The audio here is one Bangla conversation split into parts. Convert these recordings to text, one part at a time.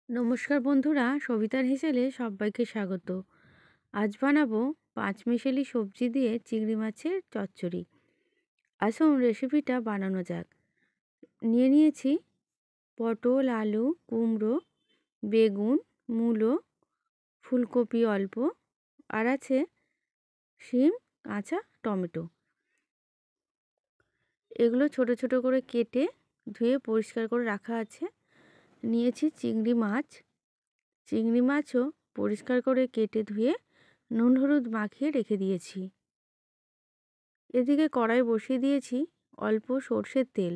নমস্কার বন্ধুরা, সবিতার হেসেলে সবাইকে স্বাগত। আজ বানাবো পাঁচমিশালি সবজি দিয়ে চিংড়ি মাছের চচ্চড়ি। আসুন রেসিপিটা বানানো যাক। নিয়ে নিয়েছি পটল, আলু, কুমড়ো, বেগুন, মূলো, ফুলকপি অল্প, আর আছে শিম, কাঁচা টমেটো। এগুলো ছোট ছোট করে কেটে ধুয়ে পরিষ্কার করে রাখা আছে। নিয়েছি চিংড়ি মাছ। চিংড়ি মাছও পরিষ্কার করে কেটে ধুয়ে নুন হলুদ মাখিয়ে রেখে দিয়েছি। এদিকে কড়াই বসিয়ে দিয়েছি অল্প সর্ষের তেল।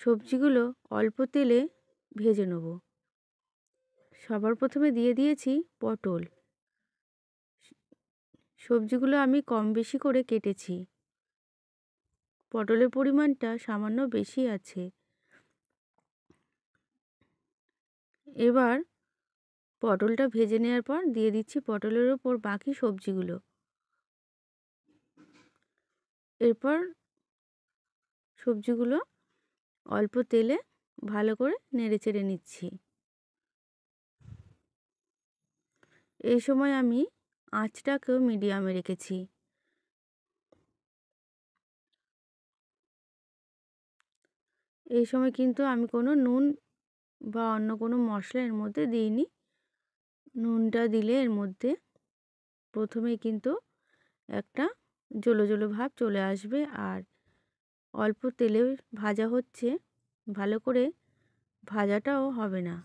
সবজিগুলো অল্প তেলে ভেজে নেব। সবার প্রথমে দিয়ে দিয়েছি পটল। সবজিগুলো আমি কম বেশি করে কেটেছি। পটলের পরিমাণটা সামান্য বেশি আছে। এবার পটলটা ভেজে নেওয়ার পর দিয়ে দিচ্ছি পটলের ওপর বাকি সবজিগুলো। এরপর সবজিগুলো অল্প তেলে ভালো করে নেড়েচেড়ে নিচ্ছি। এই সময় আমি আঁচটাকেও মিডিয়ামে রেখেছি। এই সময় কিন্তু আমি কোনো নুন বা অন্য কোনো মশলা এর মধ্যে দিইনি। নুনটা দিলে এর মধ্যে প্রথমেই কিন্তু একটা জ্বলো জ্বলো ভাব চলে আসবে, আর অল্প তেলে ভাজা হচ্ছে, ভালো করে ভাজাটাও হবে না।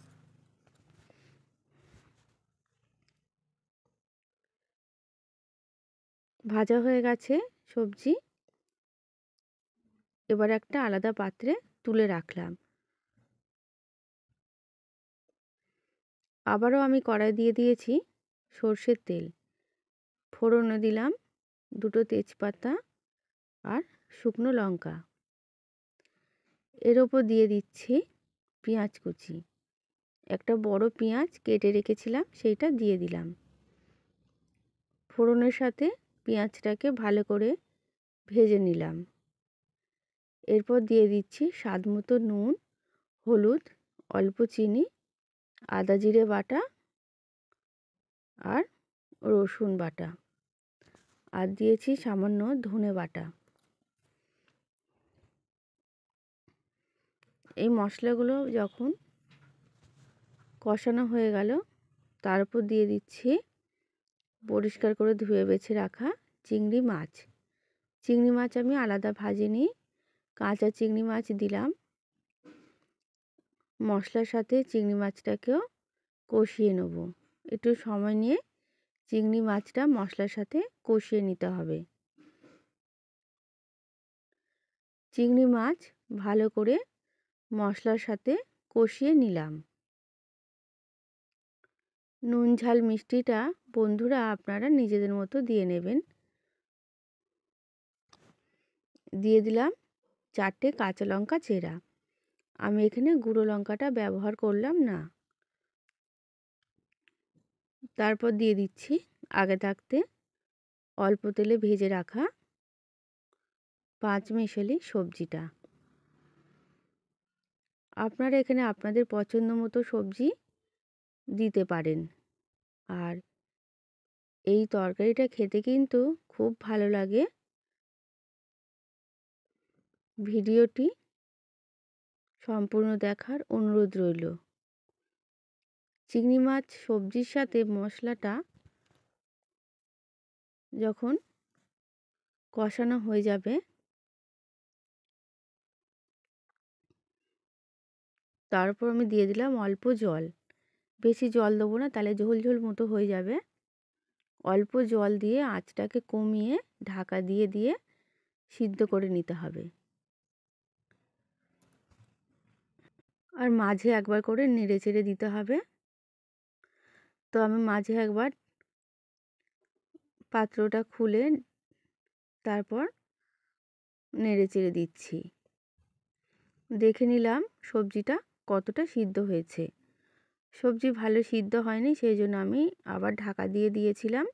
ভাজা হয়ে গেছে সবজি। এবার একটা আলাদা পাত্রে তুলে রাখলাম। আবারও আমি কড়াই দিয়ে দিয়েছি সর্ষের তেল। ফোড়নে দিলাম দুটো তেজপাতা আর শুকনো লঙ্কা। এর ওপর দিয়ে দিচ্ছি পেঁয়াজ কুচি। একটা বড় পেঁয়াজ কেটে রেখেছিলাম, সেইটা দিয়ে দিলাম। ফোড়নের সাথে পেঁয়াজটাকে ভালো করে ভেজে নিলাম। এরপর দিয়ে দিচ্ছি স্বাদ মতো নুন, হলুদ, অল্প চিনি, আদা জিরে বাটা আর রসুন বাটা, আর দিয়েছি সামান্য ধনে বাটা। এই মশলাগুলো যখন কষানো হয়ে গেল, তার উপর দিয়ে দিচ্ছি পরিষ্কার করে ধুয়ে বেছে রাখা চিংড়ি মাছ। চিংড়ি মাছ আমি আলাদা ভাজিনি, কাঁচা চিংড়ি মাছ দিলাম। মশলার সাথে চিংড়ি মাছটাকেও কষিয়ে নেব। একটু সময় নিয়ে চিংড়ি মাছটা মশলার সাথে কষিয়ে নিতে হবে। চিংড়ি মাছ ভালো করে মশলার সাথে কষিয়ে নিলাম। নুন ঝাল মিষ্টিটা বন্ধুরা আপনারা নিজেদের মতো দিয়ে নেবেন। দিয়ে দিলাম 4টে কাঁচা লঙ্কা চেরা। আমি এখানে গুঁড়ো লঙ্কাটা ব্যবহার করলাম না। তারপর দিয়ে দিচ্ছি আগে থাকতে অল্প তেলে ভেজে রাখা পাঁচমিশালি সবজিটা। আপনারা এখানে আপনাদের পছন্দ মতো সবজি দিতে পারেন। আর এই তরকারিটা খেতে কিন্তু খুব ভালো লাগে। ভিডিওটি সম্পূর্ণ দেখার অনুরোধ রইল। চিংড়ি মাছ সবজির সাথে মশলাটা যখন কষানো হয়ে যাবে, তারপর আমি দিয়ে দিলাম অল্প জল। বেশি জল দেবো না, তাহলে ঝোল ঝোল মতো হয়ে যাবে। অল্প জল দিয়ে আঁচটাকে কমিয়ে ঢাকা দিয়ে দিয়ে সিদ্ধ করে নিতে হবে। আর মাঝে একবার করে নেড়ে চেড়ে দিতে হবে। তো আমি মাঝে একবার পাত্রটা খুলে তারপর নেড়ে চেড়ে দিচ্ছি। দেখে নিলাম সবজিটা কতটা সিদ্ধ হয়েছে। সবজি ভালো সিদ্ধ হয়নি, সেই জন্য আমি আবার ঢাকা দিয়ে দিয়েছিলাম।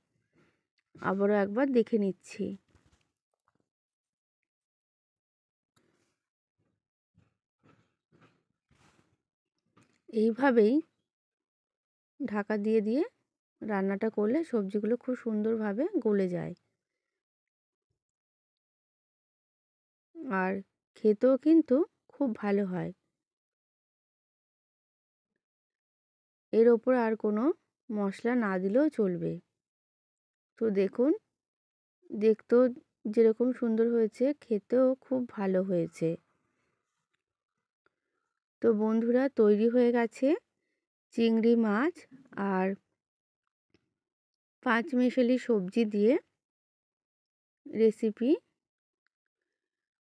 আবারও একবার দেখে নিচ্ছি। এইভাবেই ঢাকা দিয়ে দিয়ে রান্নাটা করলে সবজিগুলো খুব সুন্দরভাবে গলে যায় আর খেতেও কিন্তু খুব ভালো হয়। এর ওপর আর কোনো মশলা না দিলেও চলবে। তো দেখুন, দেখতেও যেরকম সুন্দর হয়েছে, খেতেও খুব ভালো হয়েছে। তো বন্ধুরা, তৈরি হয়ে গেছে চিংড়ি মাছ আর পাঁচমিশালি সবজি দিয়ে রেসিপি।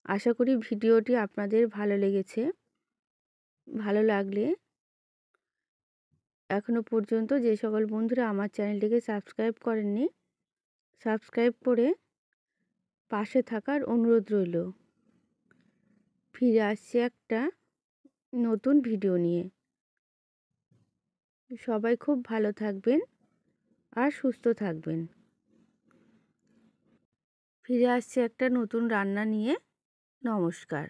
আশা করি ভিডিওটি আপনাদের ভালো লেগেছে। ভালো লাগলে এখনো পর্যন্ত যে সকল বন্ধুরা আমার চ্যানেলটিকে সাবস্ক্রাইব করেননি, সাবস্ক্রাইব করে পাশে থাকার অনুরোধ রইল। ফিরে আসছি একটা নতুন ভিডিও নিয়ে। সবাই খুব ভালো থাকবেন আর সুস্থ থাকবেন। ফিরে আসছি একটা নতুন রান্না নিয়ে। নমস্কার।